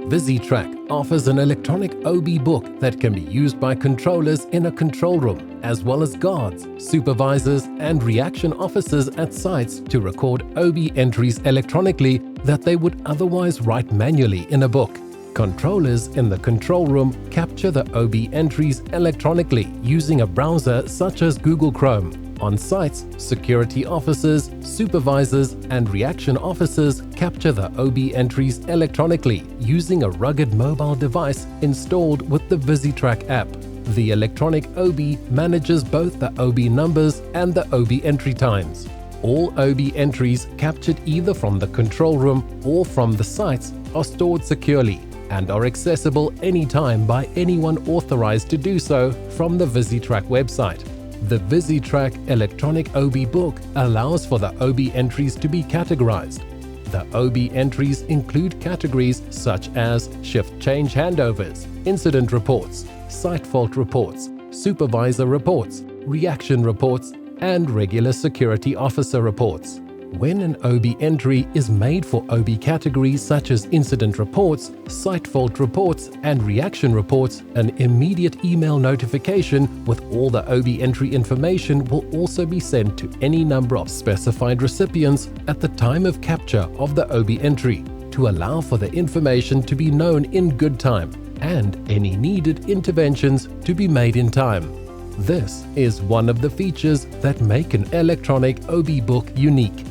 VisiTrac offers an electronic OB book that can be used by controllers in a control room, as well as guards, supervisors, and reaction officers at sites to record OB entries electronically that they would otherwise write manually in a book. Controllers in the control room capture the OB entries electronically using a browser such as Google Chrome. On sites, security officers, supervisors, and reaction officers capture the OB entries electronically using a rugged mobile device installed with the VisiTrac app. The electronic OB manages both the OB numbers and the OB entry times. All OB entries captured either from the control room or from the sites are stored securely and are accessible anytime by anyone authorized to do so from the VisiTrac website. The VisiTrac electronic OB book allows for the OB entries to be categorized. The OB entries include categories such as shift change handovers, incident reports, site fault reports, supervisor reports, reaction reports, and regular security officer reports. When an OB entry is made for OB categories such as incident reports, site fault reports, and reaction reports, an immediate email notification with all the OB entry information will also be sent to any number of specified recipients at the time of capture of the OB entry to allow for the information to be known in good time and any needed interventions to be made in time. This is one of the features that make an electronic OB book unique.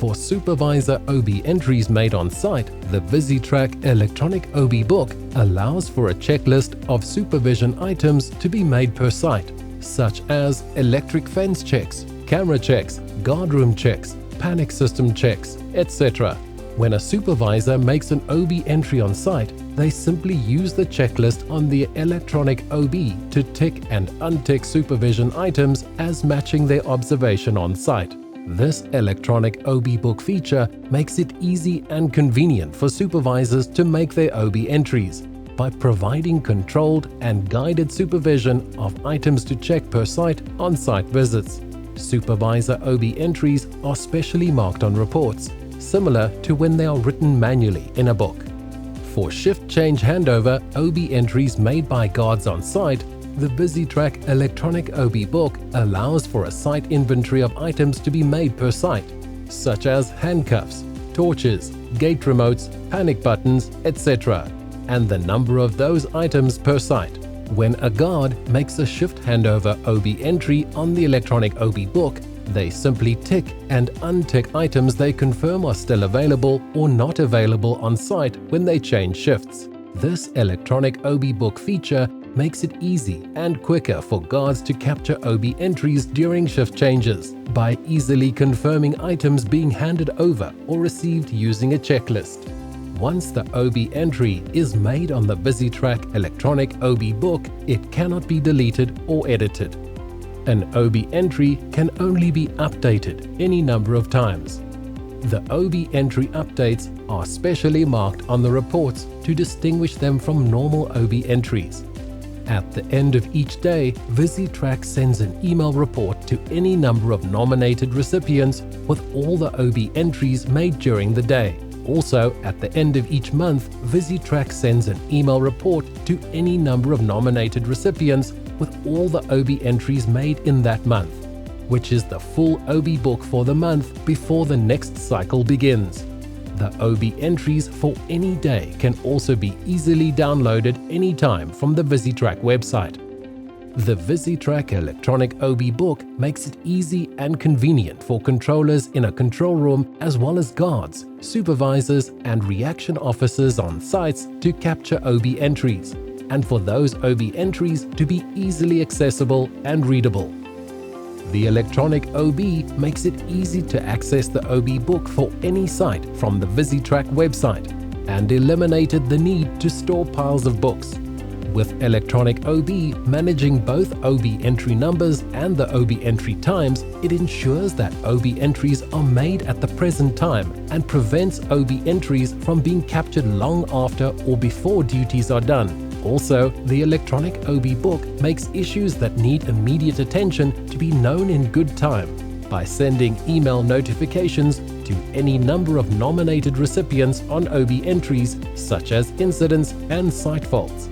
For supervisor OB entries made on site, the VisiTrac electronic OB book allows for a checklist of supervision items to be made per site, such as electric fence checks, camera checks, guardroom checks, panic system checks, etc. When a supervisor makes an OB entry on site, they simply use the checklist on the electronic OB to tick and untick supervision items as matching their observation on site. This electronic OB book feature makes it easy and convenient for supervisors to make their OB entries by providing controlled and guided supervision of items to check per site on site visits. Supervisor OB entries are specially marked on reports, similar to when they are written manually in a book. For shift change handover OB entries made by guards on site, the VisiTrac electronic OB book allows for a site inventory of items to be made per site, such as handcuffs, torches, gate remotes, panic buttons, etc., and the number of those items per site. When a guard makes a shift handover OB entry on the electronic OB book, they simply tick and untick items they confirm are still available or not available on site when they change shifts. This electronic OB book feature makes it easy and quicker for guards to capture OB entries during shift changes by easily confirming items being handed over or received using a checklist. Once the OB entry is made on the VisiTrac electronic OB book, it cannot be deleted or edited. An OB entry can only be updated any number of times. The OB entry updates are specially marked on the reports to distinguish them from normal OB entries. At the end of each day, VisiTrac sends an email report to any number of nominated recipients with all the OB entries made during the day. Also, at the end of each month, VisiTrac sends an email report to any number of nominated recipients with all the OB entries made in that month, which is the full OB book for the month before the next cycle begins. The OB entries for any day can also be easily downloaded anytime from the VisiTrac website. The VisiTrac electronic OB book makes it easy and convenient for controllers in a control room as well as guards, supervisors, and reaction officers on sites to capture OB entries, and for those OB entries to be easily accessible and readable. The electronic OB makes it easy to access the OB book for any site from the VisiTrac website and eliminated the need to store piles of books. With electronic OB managing both OB entry numbers and the OB entry times, it ensures that OB entries are made at the present time and prevents OB entries from being captured long after or before duties are done. Also, the electronic OB book makes issues that need immediate attention to be known in good time by sending email notifications to to any number of nominated recipients on OB entries such as incidents and site faults.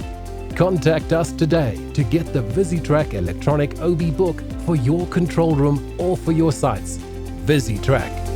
Contact us today to get the VisiTrac electronic OB book for your control room or for your sites. VisiTrac.